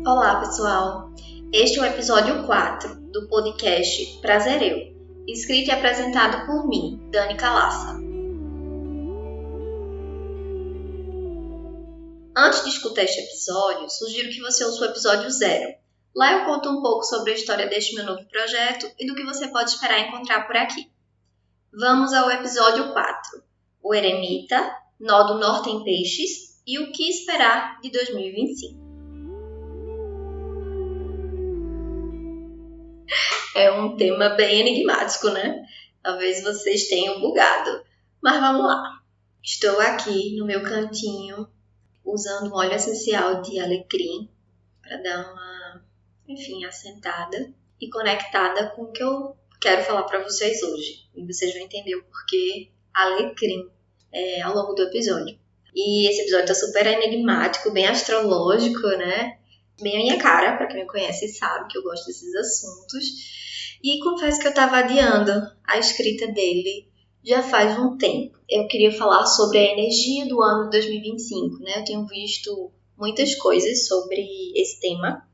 Olá, pessoal! Este é o episódio 4 do podcast Prazer Eu, escrito e apresentado por mim, Dani Calaça. Antes de escutar este episódio, sugiro que você ouça o episódio 0. Lá eu conto um pouco sobre a história deste meu novo projeto e do que você pode esperar encontrar por aqui. Vamos ao episódio 4, o Eremita, Nó do Norte em Peixes e o que esperar de 2025. É um tema bem enigmático, né? Talvez vocês tenham bugado. Mas vamos lá. Estou aqui no meu cantinho, usando um óleo essencial de alecrim para dar uma, assentada e conectada com o que eu quero falar para vocês hoje. E vocês vão entender o porquê alecrim ao longo do episódio. E esse episódio tá super enigmático, bem astrológico, né? Bem a minha cara, para quem me conhece sabe que eu gosto desses assuntos. E confesso que eu estava adiando a escrita dele já faz um tempo. Eu queria falar sobre a energia do ano de 2025, né? Eu tenho visto muitas coisas sobre esse tema,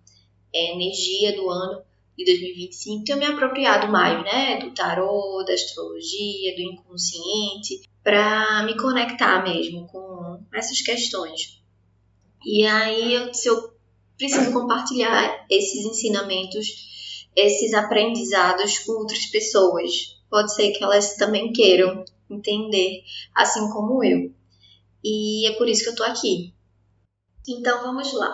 energia do ano de 2025. Tenho me apropriado mais, né? Do tarô, da astrologia, do inconsciente, para me conectar mesmo com essas questões. E aí, se eu preciso compartilhar esses ensinamentos, esses aprendizados com outras pessoas. Pode ser que elas também queiram entender, assim como eu. E é por isso que eu tô aqui. Então, vamos lá.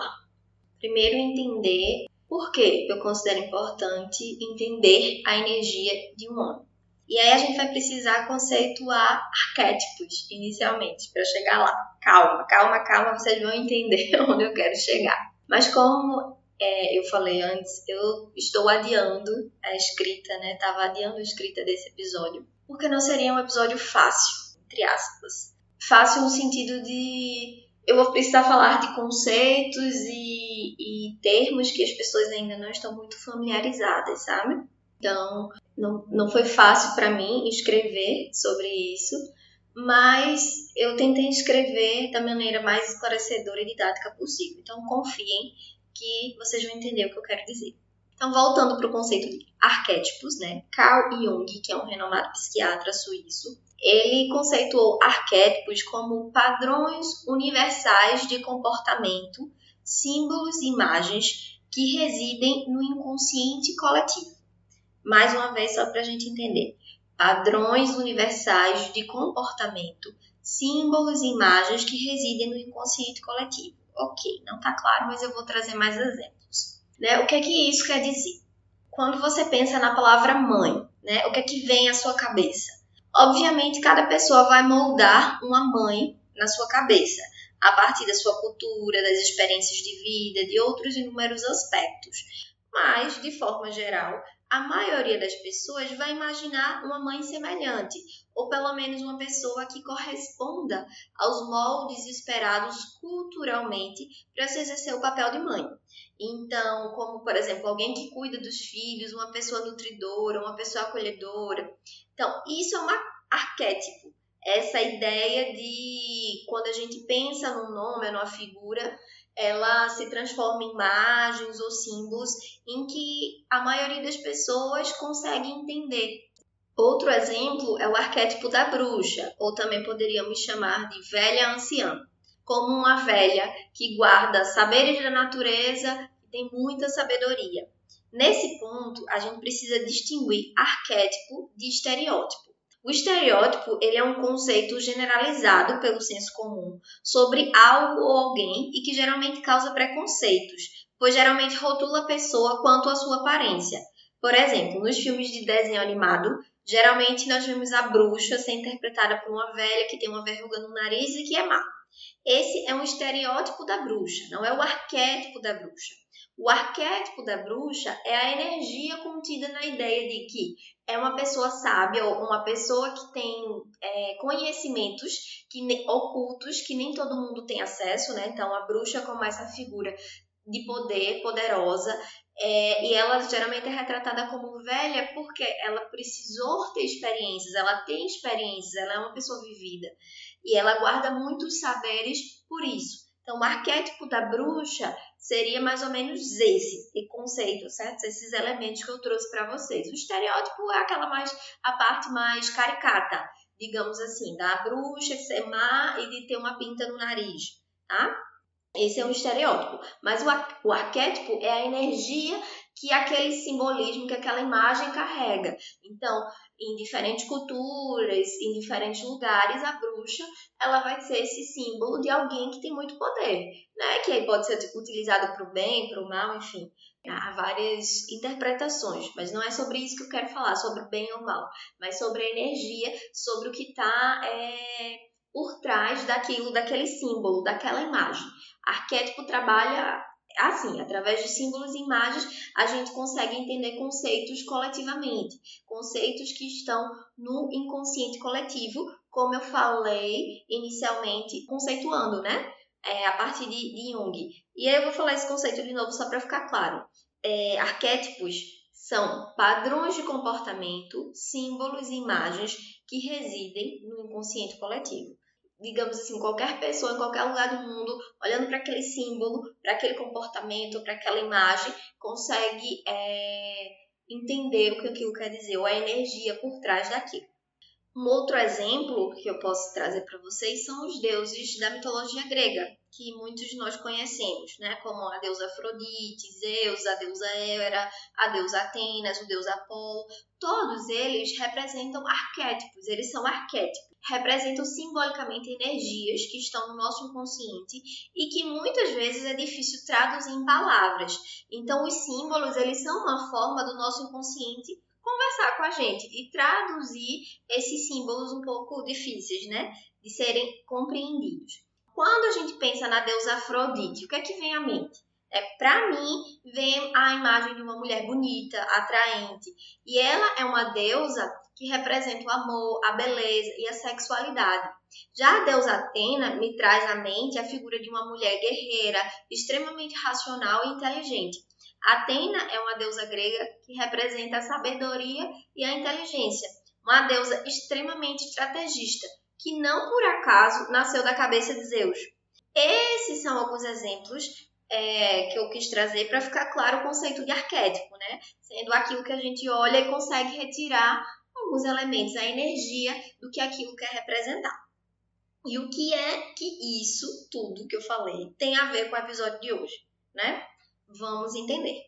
Primeiro, entender por que eu considero importante entender a energia de um ano. E aí a gente vai precisar conceituar arquétipos, inicialmente, para chegar lá. Calma, vocês vão entender onde eu quero chegar. Mas como eu falei antes, eu estou adiando a escrita, né? Estava adiando a escrita desse episódio, porque não seria um episódio fácil, entre aspas. Fácil no sentido de eu vou precisar falar de conceitos e termos que as pessoas ainda não estão muito familiarizadas, sabe? Então, não foi fácil para mim escrever sobre isso, mas eu tentei escrever da maneira mais esclarecedora e didática possível. Então, confiem que vocês vão entender o que eu quero dizer. Então, voltando para o conceito de arquétipos, né? Carl Jung, que é um renomado psiquiatra suíço, ele conceituou arquétipos como padrões universais de comportamento, símbolos e imagens que residem no inconsciente coletivo. Mais uma vez, só para a gente entender. Padrões universais de comportamento, símbolos e imagens que residem no inconsciente coletivo. Ok, não está claro, mas eu vou trazer mais exemplos. Né? O que é que isso quer dizer? Quando você pensa na palavra mãe, né? O que é que vem à sua cabeça? Obviamente, cada pessoa vai moldar uma mãe na sua cabeça, a partir da sua cultura, das experiências de vida, de outros inúmeros aspectos. Mas, de forma geral, a maioria das pessoas vai imaginar uma mãe semelhante, ou pelo menos uma pessoa que corresponda aos moldes esperados culturalmente para se exercer o papel de mãe. Então, como, por exemplo, alguém que cuida dos filhos, uma pessoa nutridora, uma pessoa acolhedora. Então, isso é um arquétipo. Essa ideia de, quando a gente pensa num nome, numa figura, ela se transforma em imagens ou símbolos em que a maioria das pessoas consegue entender. Outro exemplo é o arquétipo da bruxa, ou também poderíamos chamar de velha anciã, como uma velha que guarda saberes da natureza e tem muita sabedoria. Nesse ponto, a gente precisa distinguir arquétipo de estereótipo. O estereótipo ele é um conceito generalizado pelo senso comum sobre algo ou alguém e que geralmente causa preconceitos, pois geralmente rotula a pessoa quanto à sua aparência. Por exemplo, nos filmes de desenho animado, geralmente nós vemos a bruxa ser interpretada por uma velha que tem uma verruga no nariz e que é má. Esse é um estereótipo da bruxa, não é o arquétipo da bruxa. O arquétipo da bruxa é a energia contida na ideia de que é uma pessoa sábia ou uma pessoa que tem conhecimentos ocultos que nem todo mundo tem acesso, né? Então, a bruxa como essa figura de poder, poderosa, e ela geralmente é retratada como velha porque ela precisou ter experiências, ela tem experiências, ela é uma pessoa vivida. E ela guarda muitos saberes por isso. Então, o arquétipo da bruxa seria mais ou menos esse conceito, certo? Esses elementos que eu trouxe para vocês. O estereótipo é a parte mais caricata, digamos assim, da bruxa de ser má e de ter uma pinta no nariz, tá? Esse é um estereótipo. Mas o arquétipo é a energia que aquele simbolismo, que aquela imagem carrega. Então, em diferentes culturas, em diferentes lugares, a bruxa ela vai ser esse símbolo de alguém que tem muito poder, né? Que aí pode ser utilizado para o bem, para o mal, enfim. Há várias interpretações, mas não é sobre isso que eu quero falar, sobre o bem ou mal, mas sobre a energia, sobre o que está por trás daquele símbolo, daquela imagem. Arquétipo trabalha assim, através de símbolos e imagens, a gente consegue entender conceitos coletivamente, conceitos que estão no inconsciente coletivo, como eu falei inicialmente, conceituando, né? A partir de Jung. E aí eu vou falar esse conceito de novo só para ficar claro. Arquétipos são padrões de comportamento, símbolos e imagens que residem no inconsciente coletivo. Digamos assim, qualquer pessoa em qualquer lugar do mundo, olhando para aquele símbolo, para aquele comportamento, para aquela imagem, consegue entender o que aquilo quer dizer, ou a energia por trás daquilo. Um outro exemplo que eu posso trazer para vocês são os deuses da mitologia grega, que muitos de nós conhecemos, né? Como a deusa Afrodite, Zeus, a deusa Hera, a deusa Atenas, o deus Apolo. Todos eles representam arquétipos, eles são arquétipos. Representam simbolicamente energias que estão no nosso inconsciente e que muitas vezes é difícil traduzir em palavras. Então, os símbolos, eles são uma forma do nosso inconsciente conversar com a gente e traduzir esses símbolos um pouco difíceis, né, de serem compreendidos. Quando a gente pensa na deusa Afrodite, o que é que vem à mente? Para mim, vem a imagem de uma mulher bonita, atraente. E ela é uma deusa que representa o amor, a beleza e a sexualidade. Já a deusa Atena me traz à mente a figura de uma mulher guerreira, extremamente racional e inteligente. Atena é uma deusa grega que representa a sabedoria e a inteligência. Uma deusa extremamente estrategista, que não por acaso nasceu da cabeça de Zeus. Esses são alguns exemplos que eu quis trazer para ficar claro o conceito de arquétipo, né? Sendo aquilo que a gente olha e consegue retirar alguns elementos, a energia do que aquilo quer representar. E o que é que isso tudo que eu falei tem a ver com o episódio de hoje, né? Vamos entender.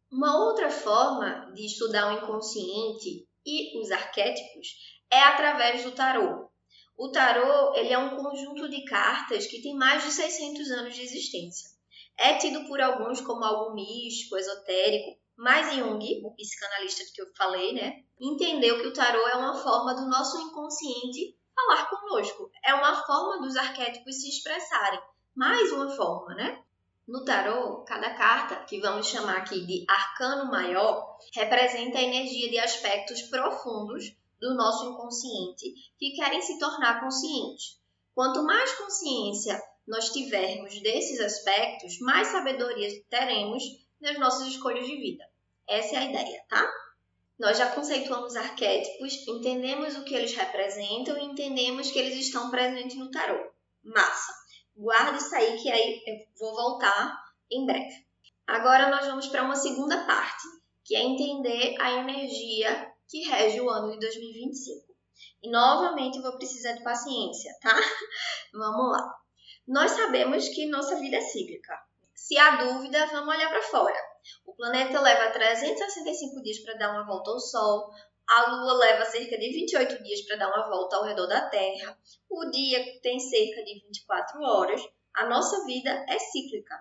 Uma outra forma de estudar o inconsciente e os arquétipos é através do tarô. O tarô ele é um conjunto de cartas que tem mais de 600 anos de existência. É tido por alguns como algo místico, esotérico, mas Jung, o psicanalista que eu falei, né, entendeu que o tarô é uma forma do nosso inconsciente falar conosco. É uma forma dos arquétipos se expressarem. Mais uma forma, né? No tarô, cada carta, que vamos chamar aqui de arcano maior, representa a energia de aspectos profundos do nosso inconsciente que querem se tornar conscientes. Quanto mais consciência nós tivermos desses aspectos, mais sabedoria teremos nas nossas escolhas de vida. Essa é a ideia, tá? Nós já conceituamos arquétipos, entendemos o que eles representam e entendemos que eles estão presentes no tarô. Massa! Guarda isso aí que aí eu vou voltar em breve. Agora nós vamos para uma segunda parte, que é entender a energia que rege o ano de 2025. E novamente eu vou precisar de paciência, tá? Vamos lá. Nós sabemos que nossa vida é cíclica. Se há dúvida, vamos olhar para fora. O planeta leva 365 dias para dar uma volta ao Sol. A Lua leva cerca de 28 dias para dar uma volta ao redor da Terra. O dia tem cerca de 24 horas. A nossa vida é cíclica,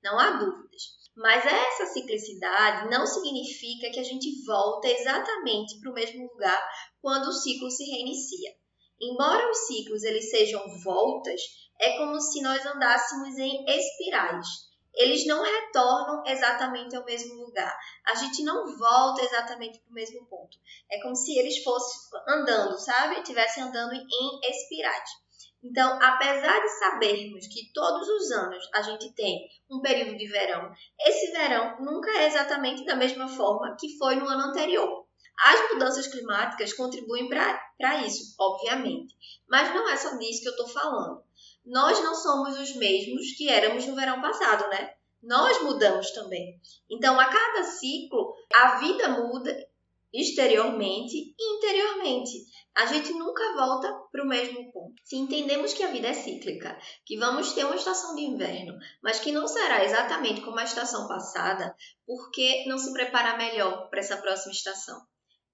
não há dúvidas. Mas essa ciclicidade não significa que a gente volta exatamente para o mesmo lugar quando o ciclo se reinicia. Embora os ciclos eles sejam voltas, é como se nós andássemos em espirais. Eles não retornam exatamente ao mesmo lugar. A gente não volta exatamente para o mesmo ponto. É como se eles fossem andando, sabe? Estivessem andando em espirais. Então, apesar de sabermos que todos os anos a gente tem um período de verão, esse verão nunca é exatamente da mesma forma que foi no ano anterior. As mudanças climáticas contribuem para isso, obviamente. Mas não é só disso que eu estou falando. nós não somos os mesmos que éramos no verão passado, né? Nós mudamos também. Então, a cada ciclo, a vida muda exteriormente e interiormente. A gente nunca volta para o mesmo ponto. Se entendemos que a vida é cíclica, que vamos ter uma estação de inverno, mas que não será exatamente como a estação passada, por que não se preparar melhor para essa próxima estação?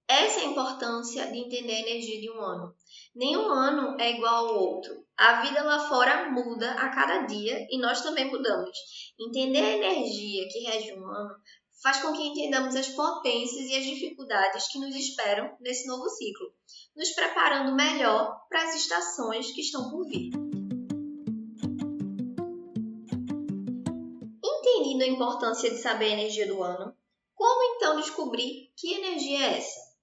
Essa é a importância de entender a energia de um ano. Nenhum ano é igual ao outro. A vida lá fora muda a cada dia e nós também mudamos. Entender a energia que rege um ano faz com que entendamos as potências e as dificuldades que nos esperam nesse novo ciclo, nos preparando melhor para as estações que estão por vir. Entendendo a importância de saber a energia do ano, como então descobrir que energia é essa?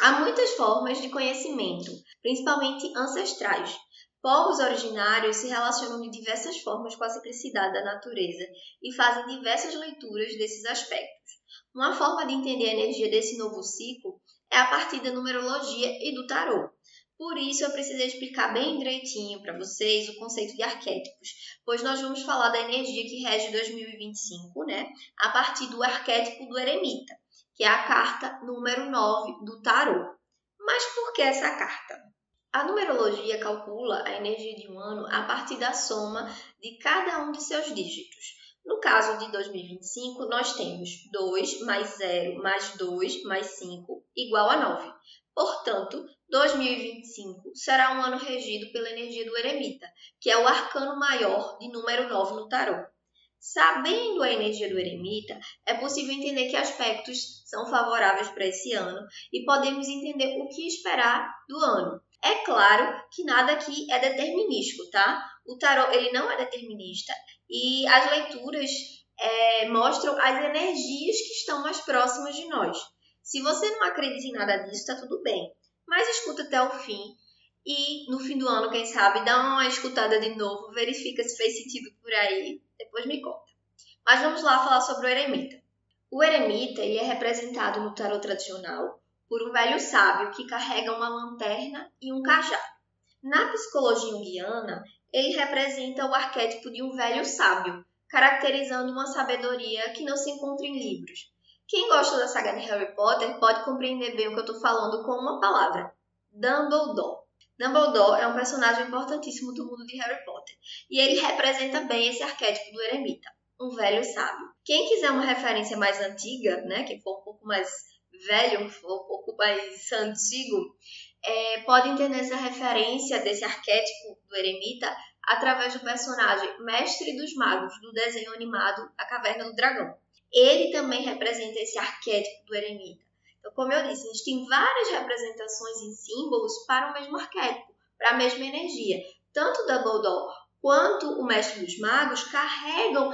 Há muitas formas de conhecimento, principalmente ancestrais. Povos originários se relacionam de diversas formas com a ciclicidade da natureza e fazem diversas leituras desses aspectos. Uma forma de entender a energia desse novo ciclo é a partir da numerologia e do tarô. Por isso, eu precisei explicar bem direitinho para vocês o conceito de arquétipos, pois nós vamos falar da energia que rege 2025, a partir do arquétipo do eremita, que é a carta número 9 do tarô. Mas por que essa carta? A numerologia calcula a energia de um ano a partir da soma de cada um de seus dígitos. No caso de 2025, nós temos 2 mais 0 mais 2 mais 5 igual a 9. Portanto, 2025 será um ano regido pela energia do eremita, que é o arcano maior de número 9 no tarô. Sabendo a energia do eremita, é possível entender que aspectos são favoráveis para esse ano e podemos entender o que esperar do ano. É claro que nada aqui é determinístico, tá? O tarô ele não é determinista e as leituras mostram as energias que estão mais próximas de nós. Se você não acredita em nada disso, tá tudo bem, mas escuta até o fim. E no fim do ano, quem sabe, dá uma escutada de novo, verifica se fez sentido por aí, depois me conta. Mas vamos lá falar sobre o eremita. O eremita ele é representado no tarô tradicional por um velho sábio que carrega uma lanterna e um cajado. Na psicologia junguiana, ele representa o arquétipo de um velho sábio, caracterizando uma sabedoria que não se encontra em livros. Quem gosta da saga de Harry Potter pode compreender bem o que eu estou falando com uma palavra: Dumbledore. Dumbledore é um personagem importantíssimo do mundo de Harry Potter e ele representa bem esse arquétipo do eremita, um velho sábio. Quem quiser uma referência mais antiga, quem for um pouco mais velho, for um pouco mais antigo, pode entender essa referência desse arquétipo do eremita através do personagem Mestre dos Magos, do desenho animado A Caverna do Dragão. Ele também representa esse arquétipo do eremita. Então, como eu disse, a gente tem várias representações em símbolos para o mesmo arquétipo, para a mesma energia. Tanto o Dumbledore quanto o Mestre dos Magos carregam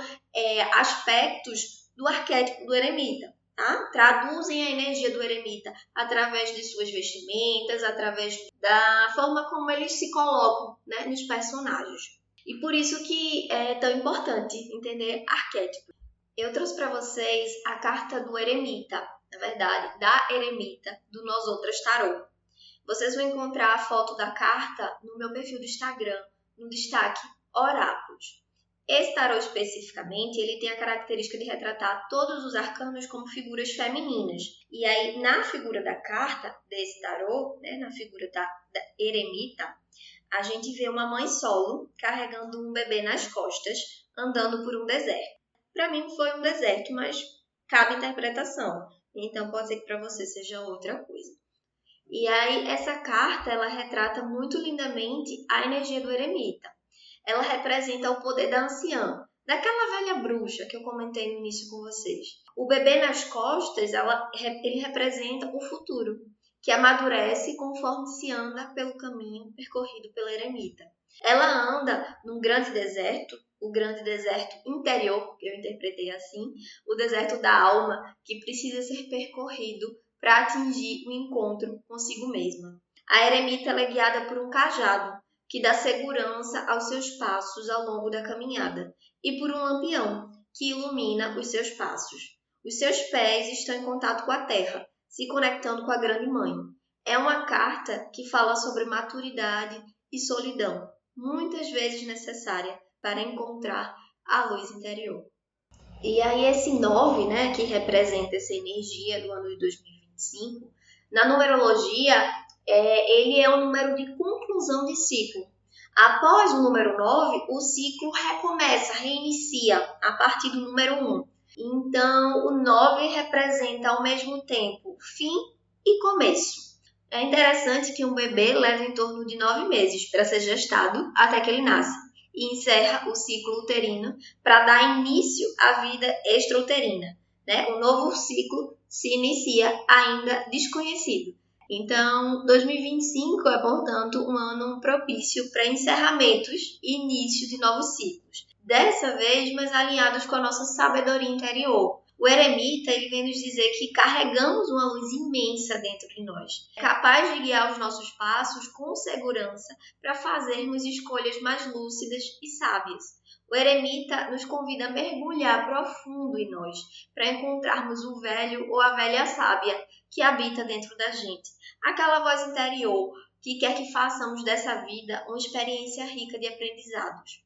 aspectos do arquétipo do eremita. Tá? Traduzem a energia do eremita através de suas vestimentas, através da forma como eles se colocam nos personagens. E por isso que é tão importante entender arquétipo. Eu trouxe para vocês a carta do eremita, na verdade, da eremita do Nós Outras Tarô. Vocês vão encontrar a foto da carta no meu perfil do Instagram, no destaque Oráculos. Esse tarô especificamente, ele tem a característica de retratar todos os arcanos como figuras femininas. E aí, na figura da carta desse tarô, na figura da eremita, a gente vê uma mãe solo carregando um bebê nas costas, andando por um deserto. Para mim foi um deserto, mas cabe interpretação. Então pode ser que para você seja outra coisa. E aí essa carta, ela retrata muito lindamente a energia do eremita. Ela representa o poder da anciã, daquela velha bruxa que eu comentei no início com vocês. O bebê nas costas, ele representa o futuro, que amadurece conforme se anda pelo caminho percorrido pela eremita. Ela anda num grande deserto, o grande deserto interior, que eu interpretei assim, o deserto da alma, que precisa ser percorrido para atingir o encontro consigo mesma. A eremita é guiada por um cajado, que dá segurança aos seus passos ao longo da caminhada, e por um lampião, que ilumina os seus passos. Os seus pés estão em contato com a terra, se conectando com a grande mãe. É uma carta que fala sobre maturidade e solidão. muitas vezes necessária para encontrar a luz interior. E aí esse 9, né, que representa essa energia do ano de 2025, na numerologia, ele é um número de conclusão de ciclo. Após o número 9, o ciclo recomeça, reinicia a partir do número 1. Então, o 9 representa ao mesmo tempo fim e começo. É interessante que um bebê leva em torno de 9 meses para ser gestado até que ele nasce e encerra o ciclo uterino para dar início à vida extrauterina, né? Um novo ciclo se inicia ainda desconhecido. Então, 2025 é, portanto, um ano propício para encerramentos e início de novos ciclos. Dessa vez, mais alinhados com a nossa sabedoria interior. O eremita ele vem nos dizer que carregamos uma luz imensa dentro de nós, capaz de guiar os nossos passos com segurança para fazermos escolhas mais lúcidas e sábias. O eremita nos convida a mergulhar profundo em nós, para encontrarmos o velho ou a velha sábia que habita dentro da gente. Aquela voz interior que quer que façamos dessa vida uma experiência rica de aprendizados.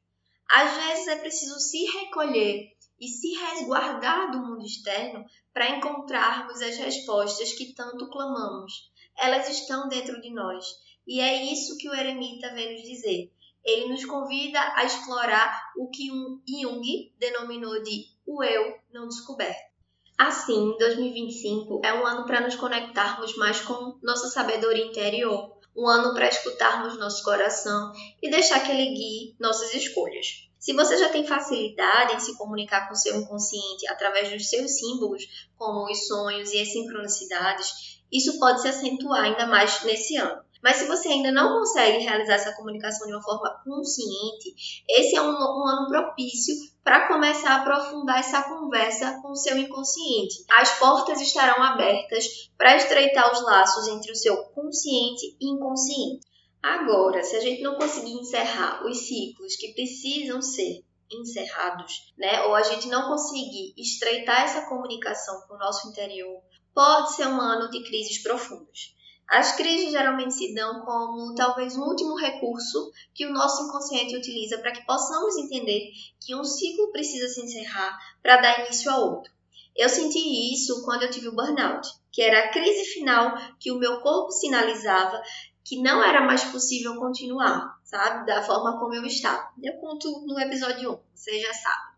Às vezes é preciso se recolher e se resguardar do mundo externo para encontrarmos as respostas que tanto clamamos. Elas estão dentro de nós. E é isso que o eremita vem nos dizer. Ele nos convida a explorar o que Jung denominou de o eu não descoberto. Assim, 2025 é um ano para nos conectarmos mais com nossa sabedoria interior, um ano para escutarmos nosso coração e deixar que ele guie nossas escolhas. Se você já tem facilidade em se comunicar com seu inconsciente através dos seus símbolos, como os sonhos e as sincronicidades, isso pode se acentuar ainda mais nesse ano. Mas se você ainda não consegue realizar essa comunicação de uma forma consciente, esse é um ano propício para começar a aprofundar essa conversa com o seu inconsciente. As portas estarão abertas para estreitar os laços entre o seu consciente e inconsciente. Agora, se a gente não conseguir encerrar os ciclos que precisam ser encerrados, né, ou a gente não conseguir estreitar essa comunicação com o nosso interior, pode ser um ano de crises profundas. As crises geralmente se dão como talvez um último recurso que o nosso inconsciente utiliza para que possamos entender que um ciclo precisa se encerrar para dar início a outro. Eu senti isso quando eu tive o burnout, que era a crise final que o meu corpo sinalizava que não era mais possível continuar, sabe? Da forma como eu estava. Eu conto no episódio 1, você já sabe.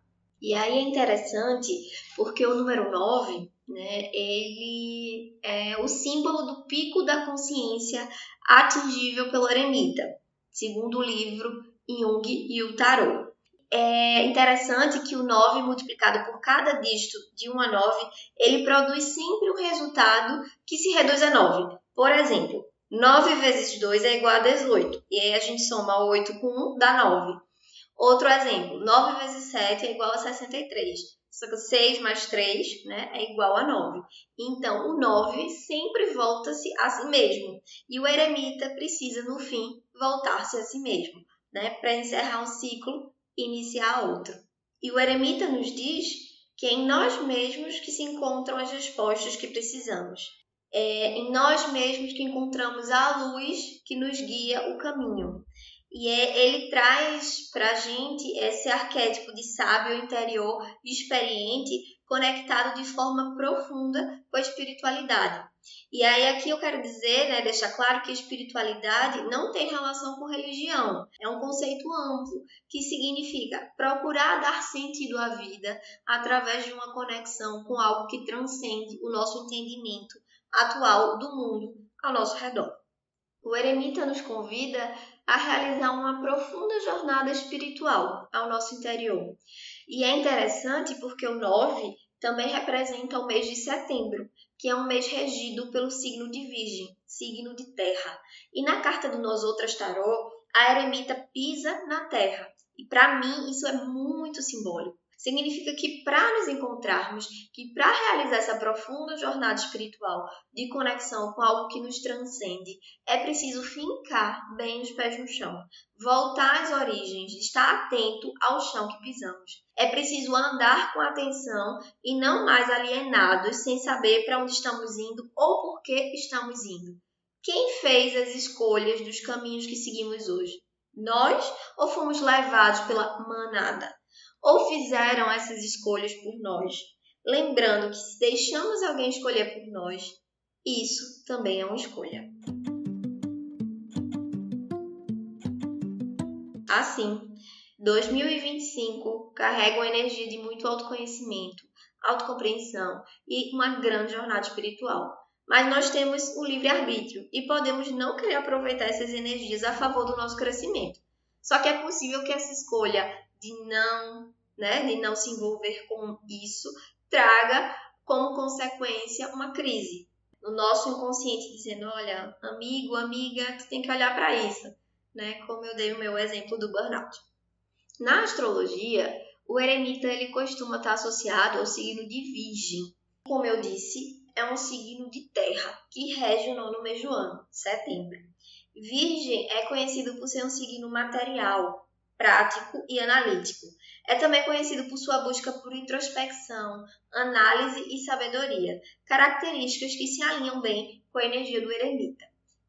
E aí é interessante porque o número 9, né, ele é o símbolo do pico da consciência atingível pelo eremita, segundo o livro Jung e o Tarot. É interessante que o 9 multiplicado por cada dígito de 1 a 9, ele produz sempre um resultado que se reduz a 9. Por exemplo, 9 vezes 2 é igual a 18. E aí a gente soma 8 com 1, dá 9. Outro exemplo, 9 vezes 7 é igual a 63. Só que 6 mais 3, né, é igual a 9. Então, o 9 sempre volta-se a si mesmo. E o eremita precisa, no fim, voltar-se a si mesmo, né, para encerrar um ciclo e iniciar outro. E o eremita nos diz que é em nós mesmos que se encontram as respostas que precisamos. É em nós mesmos que encontramos a luz que nos guia o caminho. E ele traz para a gente esse arquétipo de sábio interior e experiente conectado de forma profunda com a espiritualidade. E aí aqui eu quero dizer, né, deixar claro que a espiritualidade não tem relação com religião. É um conceito amplo que significa procurar dar sentido à vida através de uma conexão com algo que transcende o nosso entendimento atual do mundo ao nosso redor. O eremita nos convida a realizar uma profunda jornada espiritual ao nosso interior. E é interessante porque o 9 também representa o mês de setembro, que é um mês regido pelo signo de Virgem, signo de terra. E na carta do Nós Outras Tarô, a eremita pisa na terra. E para mim isso é muito simbólico. Significa que para nos encontrarmos, que para realizar essa profunda jornada espiritual de conexão com algo que nos transcende, é preciso fincar bem os pés no chão, voltar às origens, estar atento ao chão que pisamos. É preciso andar com atenção e não mais alienados, sem saber para onde estamos indo ou por que estamos indo. Quem fez as escolhas dos caminhos que seguimos hoje? Nós ou fomos levados pela manada? Ou fizeram essas escolhas por nós? Lembrando que se deixamos alguém escolher por nós, isso também é uma escolha. Assim, 2025 carrega uma energia de muito autoconhecimento, autocompreensão e uma grande jornada espiritual. Mas nós temos o livre-arbítrio e podemos não querer aproveitar essas energias a favor do nosso crescimento. Só que é possível que essa escolha de não se envolver com isso traga como consequência uma crise no nosso inconsciente, dizendo: olha, amigo, amiga, você tem que olhar para isso, né? Como eu dei o meu exemplo do burnout. Na astrologia, o eremita ele costuma estar associado ao signo de Virgem. Como eu disse, é um signo de terra que rege o nono mês do ano, setembro. Virgem é conhecido por ser um signo material, prático e analítico. É também conhecido por sua busca por introspecção, análise e sabedoria, características que se alinham bem com a energia do eremita.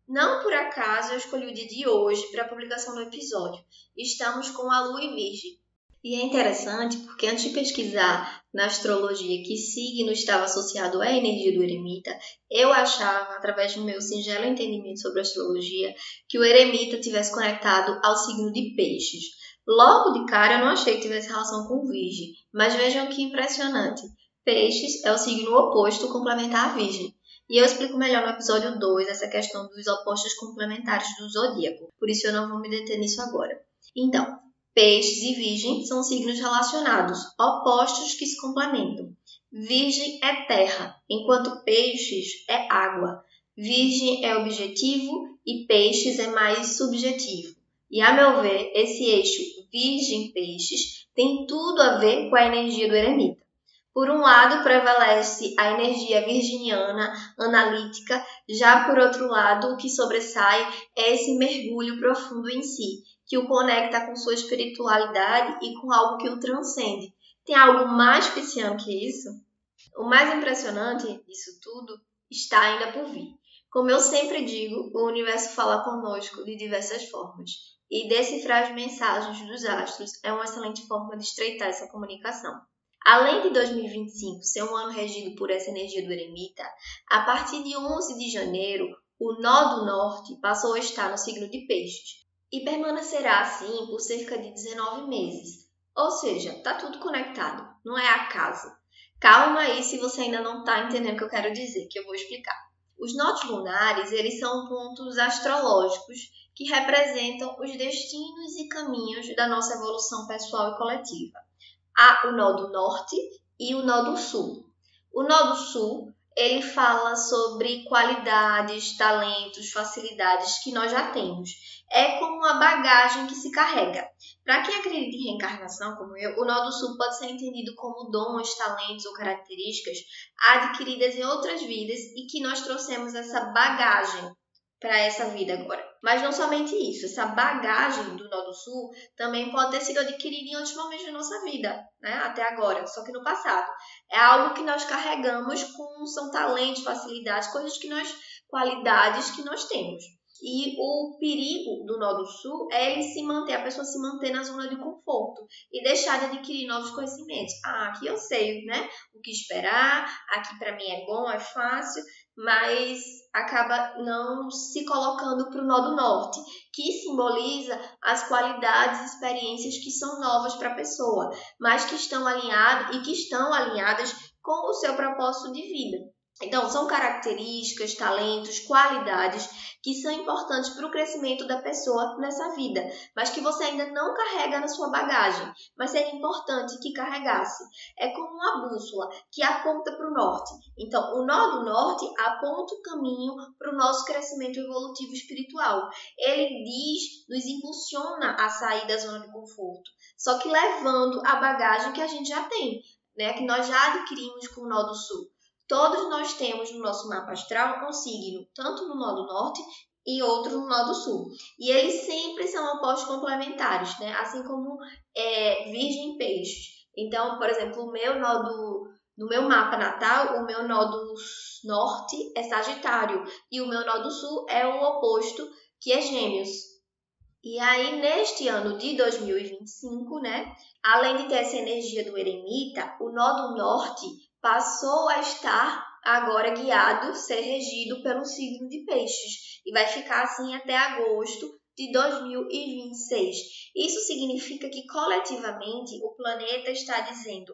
Não por acaso eu escolhi o dia de hoje para a publicação do episódio. Estamos com a Lua em Virgem. E é interessante porque antes de pesquisar na astrologia que signo estava associado à energia do eremita, eu achava, através do meu singelo entendimento sobre astrologia, que o eremita tivesse conectado ao signo de Peixes. Logo de cara eu não achei que tivesse relação com Virgem, mas vejam que impressionante. Peixes é o signo oposto complementar à Virgem. E eu explico melhor no episódio 2 essa questão dos opostos complementares do zodíaco, por isso eu não vou me deter nisso agora. Então, Peixes e Virgem são signos relacionados, opostos que se complementam. Virgem é terra, enquanto Peixes é água. Virgem é objetivo e Peixes é mais subjetivo. E, a meu ver, esse eixo Virgem-Peixes tem tudo a ver com a energia do eremita. Por um lado, prevalece a energia virginiana, analítica, já por outro lado, o que sobressai é esse mergulho profundo em si, que o conecta com sua espiritualidade e com algo que o transcende. Tem algo mais pisciano que isso? O mais impressionante disso tudo está ainda por vir. Como eu sempre digo, o universo fala conosco de diversas formas. E decifrar as mensagens dos astros é uma excelente forma de estreitar essa comunicação. Além de 2025 ser um ano regido por essa energia do eremita, a partir de 11 de janeiro, o nó do norte passou a estar no signo de Peixes e permanecerá assim por cerca de 19 meses. Ou seja, está tudo conectado, não é acaso. Calma aí se você ainda não está entendendo o que eu quero dizer, que eu vou explicar. Os nodos lunares, eles são pontos astrológicos que representam os destinos e caminhos da nossa evolução pessoal e coletiva. Há o nó do norte e o nó do sul. O nó do sul, ele fala sobre qualidades, talentos, facilidades que nós já temos. É como uma bagagem que se carrega. Para quem acredita em reencarnação, como eu, o nó do sul pode ser entendido como dons, talentos ou características adquiridas em outras vidas e que nós trouxemos essa bagagem para essa vida agora. Mas não somente isso, essa bagagem do Nó do Sul também pode ter sido adquirida em outros momentos da nossa vida, né? Até agora, só que no passado. É algo que nós carregamos são talentos, facilidades, qualidades que nós temos. E o perigo do Nó do Sul é a pessoa se manter na zona de conforto e deixar de adquirir novos conhecimentos. Aqui eu sei, né? O que esperar, aqui para mim é bom, é fácil, mas acaba não se colocando para o nó do norte, que simboliza as qualidades e experiências que são novas para a pessoa, mas que estão alinhadas com o seu propósito de vida. Então, são características, talentos, qualidades que são importantes para o crescimento da pessoa nessa vida, mas que você ainda não carrega na sua bagagem, mas seria importante que carregasse. É como uma bússola que aponta para o norte. Então, o nó do norte aponta o caminho para o nosso crescimento evolutivo espiritual. Ele nos impulsiona a sair da zona de conforto, só que levando a bagagem que a gente já tem, né? Que nós já adquirimos com o nó do sul. Todos nós temos no nosso mapa astral um signo, tanto no nó do norte e outro no nó do sul. E eles sempre são opostos complementares, né? Assim como Virgem e Peixes. Então, por exemplo, no meu mapa natal, o meu nó do norte é Sagitário e o meu nó do sul é o oposto, que é Gêmeos. E aí, neste ano de 2025, né, além de ter essa energia do eremita, o nó do norte passou a estar agora guiado, ser regido pelo signo de peixes. E vai ficar assim até agosto de 2026. Isso significa que, coletivamente, o planeta está dizendo,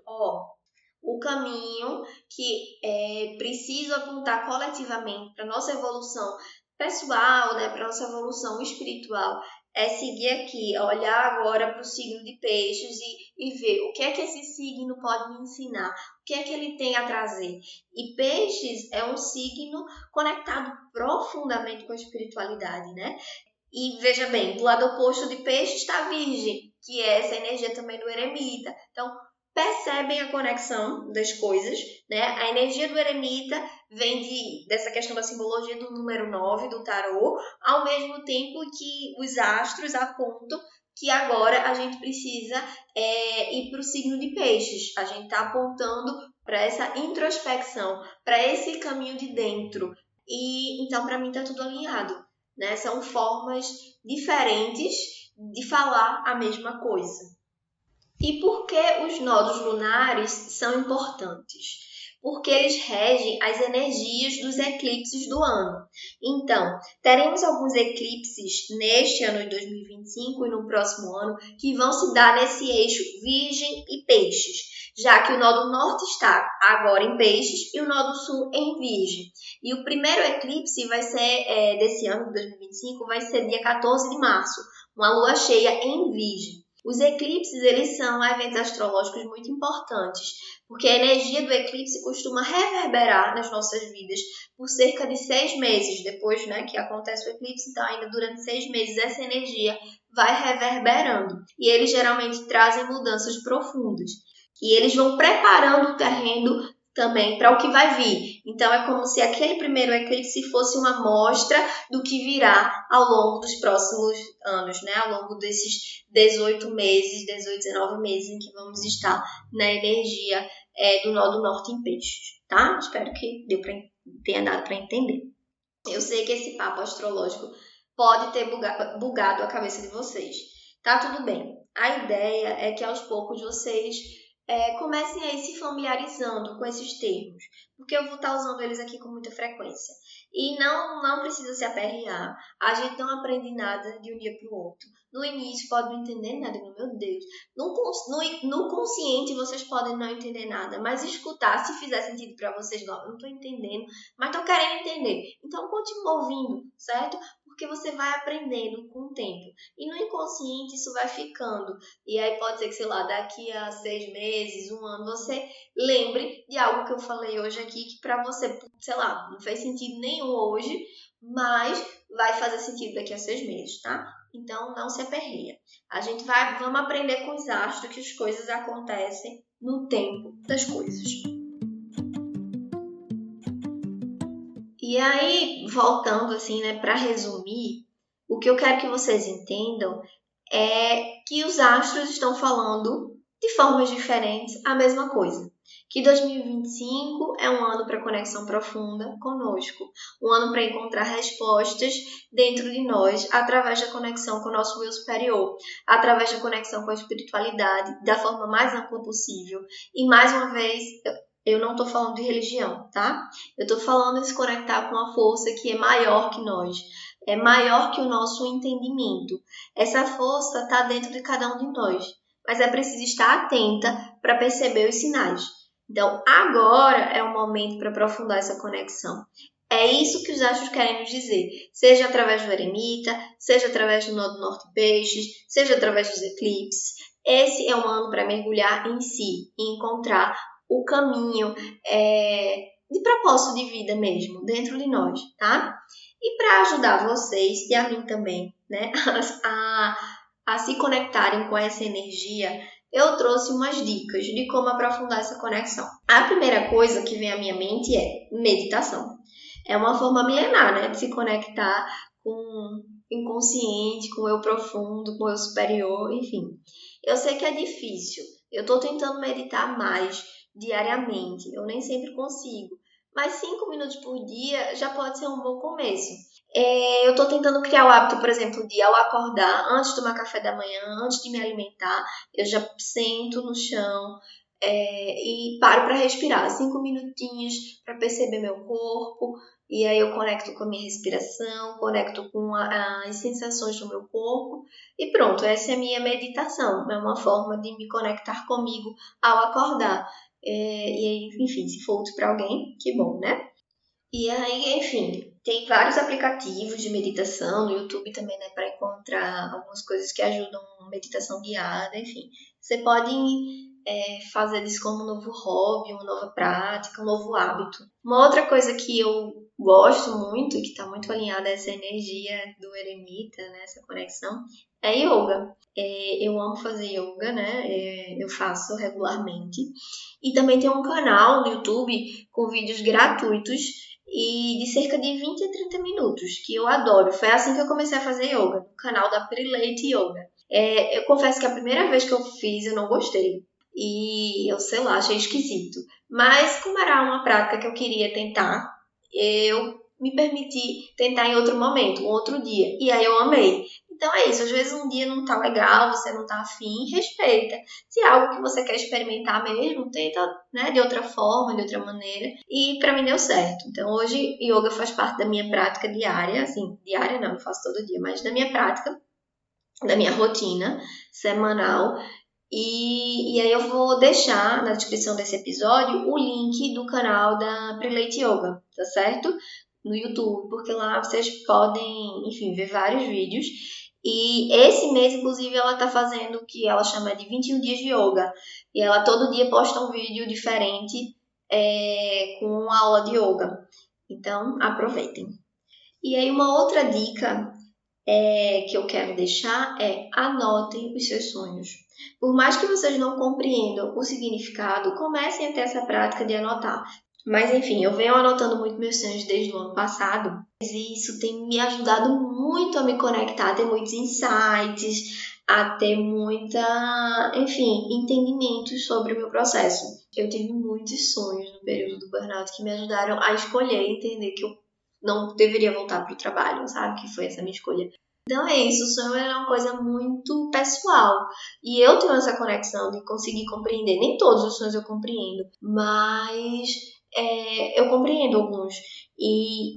o caminho que é preciso apontar coletivamente para a nossa evolução pessoal, né, para a nossa evolução espiritual, é seguir aqui, olhar agora para o signo de peixes e ver o que é que esse signo pode me ensinar, o que é que ele tem a trazer. E peixes é um signo conectado profundamente com a espiritualidade, né? E veja bem, do lado oposto de peixe está a virgem, que é essa energia também do eremita. Então, percebem a conexão das coisas, né? A energia do eremita vem dessa questão da simbologia do número 9 do tarô, ao mesmo tempo que os astros apontam que agora a gente precisa ir para o signo de peixes. A gente está apontando para essa introspecção, para esse caminho de dentro. E então, para mim, está tudo alinhado, né? São formas diferentes de falar a mesma coisa. E por que os nodos lunares são importantes? Porque eles regem as energias dos eclipses do ano. Então, teremos alguns eclipses neste ano de 2025 e no próximo ano que vão se dar nesse eixo Virgem e Peixes, já que o nó do norte está agora em Peixes e o nó do sul em Virgem. E o primeiro eclipse vai ser desse ano de 2025, vai ser dia 14 de março, uma lua cheia em Virgem. Os eclipses, eles são eventos astrológicos muito importantes, porque a energia do eclipse costuma reverberar nas nossas vidas por cerca de 6 meses. Depois, né, que acontece o eclipse, então ainda durante 6 meses essa energia vai reverberando. E eles geralmente trazem mudanças profundas. E eles vão preparando o terreno também para o que vai vir. Então, é como se aquele primeiro eclipse fosse uma amostra do que virá ao longo dos próximos anos, né? Ao longo desses 18 meses, 18, 19 meses em que vamos estar na energia do nó do norte em peixes, tá? Espero que tenha dado para entender. Eu sei que esse papo astrológico pode ter bugado a cabeça de vocês. Tá tudo bem. A ideia é que aos poucos vocês comecem a ir se familiarizando com esses termos, porque eu vou estar usando eles aqui com muita frequência. E não precisa se aperrear, a gente não aprende nada de um dia para o outro. No início pode não entender nada, meu Deus. No consciente vocês podem não entender nada, mas escutar, se fizer sentido para vocês, não, eu não estou entendendo, mas estou querendo entender. Então continue ouvindo, certo? Porque você vai aprendendo com o tempo. E no inconsciente isso vai ficando. E aí pode ser que, sei lá, daqui a 6 meses, 1 ano, você lembre de algo que eu falei hoje aqui, que para você, sei lá, não fez sentido nenhum hoje, mas vai fazer sentido daqui a 6 meses, tá? Então, não se aperreia. Vamos aprender com os astros que as coisas acontecem no tempo das coisas. E aí, voltando assim, né, para resumir, o que eu quero que vocês entendam é que os astros estão falando de formas diferentes a mesma coisa. Que 2025 é um ano para conexão profunda conosco, um ano para encontrar respostas dentro de nós através da conexão com o nosso eu superior, através da conexão com a espiritualidade da forma mais ampla possível. E mais uma vez, eu não estou falando de religião, tá? Eu estou falando de se conectar com uma força que é maior que nós, é maior que o nosso entendimento. Essa força está dentro de cada um de nós, mas é preciso estar atenta para perceber os sinais. Então, agora é o momento para aprofundar essa conexão. É isso que os astros querem nos dizer, seja através do eremita, seja através do nó do norte peixes, seja através dos eclipses. Esse é um ano para mergulhar em si e encontrar o caminho de propósito de vida mesmo, dentro de nós, tá? E para ajudar vocês e a mim também, né, a se conectarem com essa energia, eu trouxe umas dicas de como aprofundar essa conexão. A primeira coisa que vem à minha mente é meditação. É uma forma milenar, né, de se conectar com o inconsciente, com o eu profundo, com o eu superior, enfim. Eu sei que é difícil. Eu estou tentando meditar mais diariamente. Eu nem sempre consigo. Mas 5 minutos por dia já pode ser um bom começo. Eu tô tentando criar o hábito, por exemplo, de ao acordar, antes de tomar café da manhã, antes de me alimentar, eu já sento no chão, e paro para respirar, 5 minutinhos para perceber meu corpo, e aí eu conecto com a minha respiração, conecto com as sensações do meu corpo, e pronto, essa é a minha meditação, é uma forma de me conectar comigo ao acordar. E aí, enfim, se for útil para alguém, que bom, né? E aí, enfim, tem vários aplicativos de meditação no YouTube também, né, para encontrar algumas coisas que ajudam meditação guiada, enfim. Você pode fazer disso como um novo hobby, uma nova prática, um novo hábito. Uma outra coisa que eu gosto muito, e que está muito alinhada a essa energia do eremita, né, essa conexão, é yoga. Eu amo fazer yoga, né, eu faço regularmente. E também tem um canal no YouTube com vídeos gratuitos e de cerca de 20 a 30 minutos, que eu adoro. Foi assim que eu comecei a fazer yoga, no canal da Prelate Yoga. Eu confesso que a primeira vez que eu fiz eu não gostei. E eu sei lá, achei esquisito. Mas como era uma prática que eu queria tentar, eu me permiti tentar em outro momento, um outro dia. E aí eu amei. Então é isso, às vezes um dia não tá legal, você não tá afim, respeita. Se é algo que você quer experimentar mesmo, tenta, né, de outra forma, de outra maneira. E pra mim deu certo. Então hoje yoga faz parte da minha prática diária, assim, diária não faço todo dia, mas da minha prática, da minha rotina semanal. E aí eu vou deixar na descrição desse episódio o link do canal da Prelate Yoga, tá certo? No YouTube, porque lá vocês podem, enfim, ver vários vídeos. E esse mês, inclusive, ela tá fazendo o que ela chama de 21 dias de yoga. E ela todo dia posta um vídeo diferente com uma aula de yoga. Então, aproveitem. E aí, uma outra dica que eu quero deixar é anotem os seus sonhos. Por mais que vocês não compreendam o significado, comecem a ter essa prática de anotar. Mas enfim, eu venho anotando muito meus sonhos desde o ano passado e isso tem me ajudado muito a me conectar, a ter muitos insights, a ter enfim, entendimentos sobre o meu processo. Eu tive muitos sonhos no período do burnout que me ajudaram a escolher e entender que eu não deveria voltar para o trabalho, sabe? Que foi essa minha escolha. Então é isso, o sonho é uma coisa muito pessoal. E eu tenho essa conexão de conseguir compreender. Nem todos os sonhos eu compreendo, mas eu compreendo alguns. E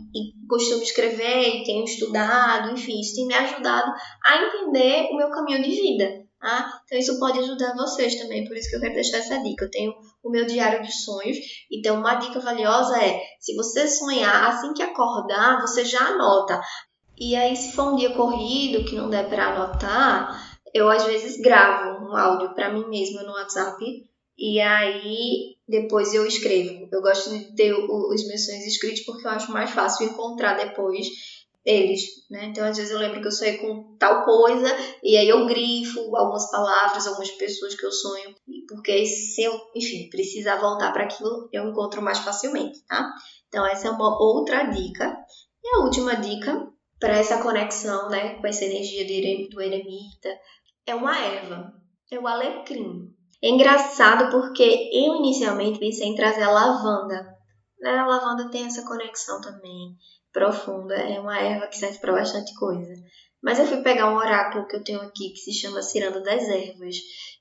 costumo escrever e tenho estudado, enfim, isso tem me ajudado a entender o meu caminho de vida. Tá? Então isso pode ajudar vocês também, por isso que eu quero deixar essa dica. Eu tenho o meu diário de sonhos, então uma dica valiosa é, se você sonhar, assim que acordar, você já anota. E aí, se for um dia corrido, que não der para anotar, eu às vezes gravo um áudio para mim mesma no WhatsApp e aí depois eu escrevo. Eu gosto de ter os meus sonhos escritos porque eu acho mais fácil encontrar depois eles, né? Então, às vezes eu lembro que eu sonhei com tal coisa e aí eu grifo algumas palavras, algumas pessoas que eu sonho, porque se eu, enfim, precisar voltar para aquilo, eu encontro mais facilmente, tá? Então, essa é uma outra dica. E a última dica para essa conexão, né, com essa energia do eremita, é uma erva, é o alecrim. É engraçado porque eu inicialmente pensei em trazer a lavanda. Né? A lavanda tem essa conexão também profunda, é uma erva que serve para bastante coisa. Mas eu fui pegar um oráculo que eu tenho aqui que se chama Ciranda das Ervas.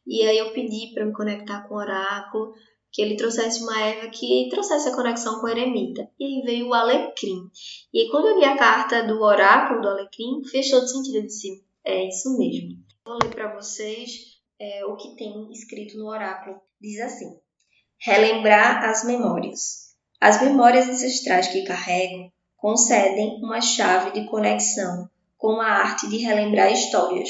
E aí eu pedi para me conectar com o oráculo, que ele trouxesse uma erva que trouxesse a conexão com o eremita. E aí veio o alecrim. E aí quando eu li a carta do oráculo do alecrim, fez todo sentido. Eu disse, é isso mesmo. Vou ler para vocês o que tem escrito no oráculo. Diz assim, relembrar as memórias. As memórias ancestrais que carrego concedem uma chave de conexão com a arte de relembrar histórias.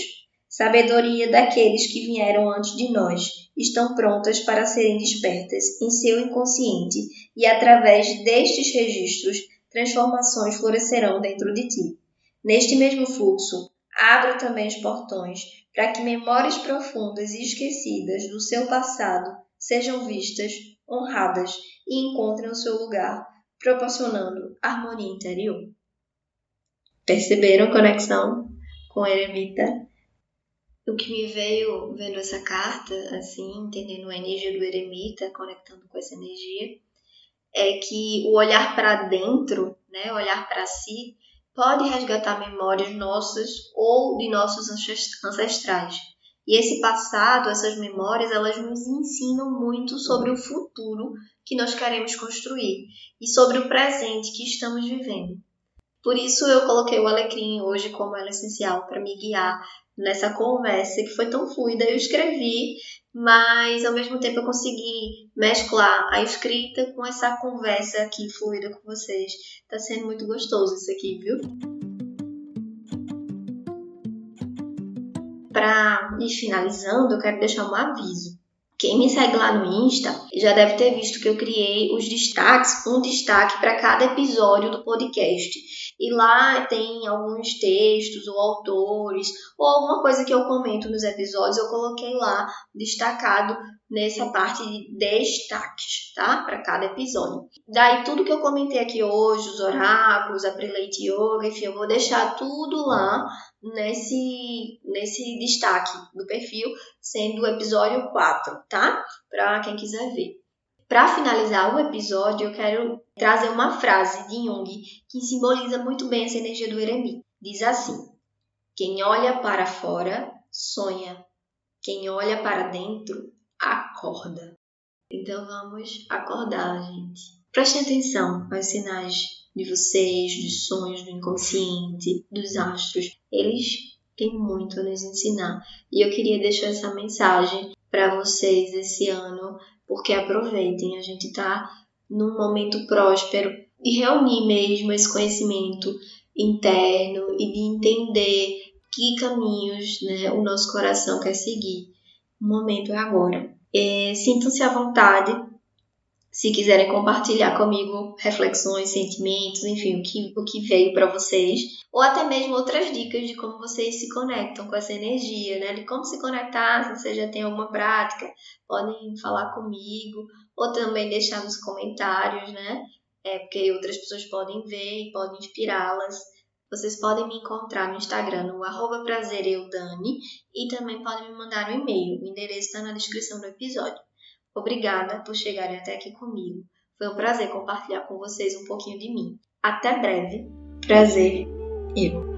Sabedoria daqueles que vieram antes de nós estão prontas para serem despertas em seu inconsciente e através destes registros transformações florescerão dentro de ti. Neste mesmo fluxo, abra também os portões para que memórias profundas e esquecidas do seu passado sejam vistas, honradas e encontrem o seu lugar, proporcionando harmonia interior. Perceberam a conexão com o eremita? O que me veio vendo essa carta, assim, entendendo a energia do eremita, conectando com essa energia, é que o olhar para dentro, né, olhar para si, pode resgatar memórias nossas ou de nossos ancestrais. E esse passado, essas memórias, elas nos ensinam muito sobre o futuro que nós queremos construir e sobre o presente que estamos vivendo. Por isso eu coloquei o alecrim hoje como ela essencial para me guiar nessa conversa que foi tão fluida. Eu escrevi, mas ao mesmo tempo eu consegui mesclar a escrita com essa conversa aqui fluida com vocês. Tá sendo muito gostoso isso aqui, viu? Para ir finalizando, eu quero deixar um aviso. Quem me segue lá no Insta já deve ter visto que eu criei os destaques, um destaque para cada episódio do podcast. E lá tem alguns textos ou autores ou alguma coisa que eu comento nos episódios, eu coloquei lá destacado nessa parte de destaques, tá? Para cada episódio. Daí tudo que eu comentei aqui hoje, os oráculos, a Preleite Yoga, enfim, eu vou deixar tudo lá nesse destaque do perfil, sendo o episódio 4, tá? Para quem quiser ver. Para finalizar o episódio, eu quero trazer uma frase de Jung que simboliza muito bem essa energia do eremita. Diz assim: quem olha para fora, sonha. Quem olha para dentro, acorda. Então vamos acordar, gente. Prestem atenção aos sinais de vocês, dos sonhos do inconsciente, dos astros. Eles têm muito a nos ensinar. E eu queria deixar essa mensagem para vocês esse ano, porque aproveitem. A gente está num momento próspero de reunir mesmo esse conhecimento interno e de entender que caminhos, né, o nosso coração quer seguir. O momento é agora. Sintam-se à vontade, se quiserem compartilhar comigo reflexões, sentimentos, enfim, o que veio para vocês, ou até mesmo outras dicas de como vocês se conectam com essa energia, né? De como se conectar, se você já tem alguma prática, podem falar comigo, ou também deixar nos comentários, né? Porque outras pessoas podem ver e podem inspirá-las. Vocês podem me encontrar no Instagram, no @prazereudani, e também podem me mandar um e-mail. O endereço está na descrição do episódio. Obrigada por chegarem até aqui comigo. Foi um prazer compartilhar com vocês um pouquinho de mim. Até breve. Prazer, eu.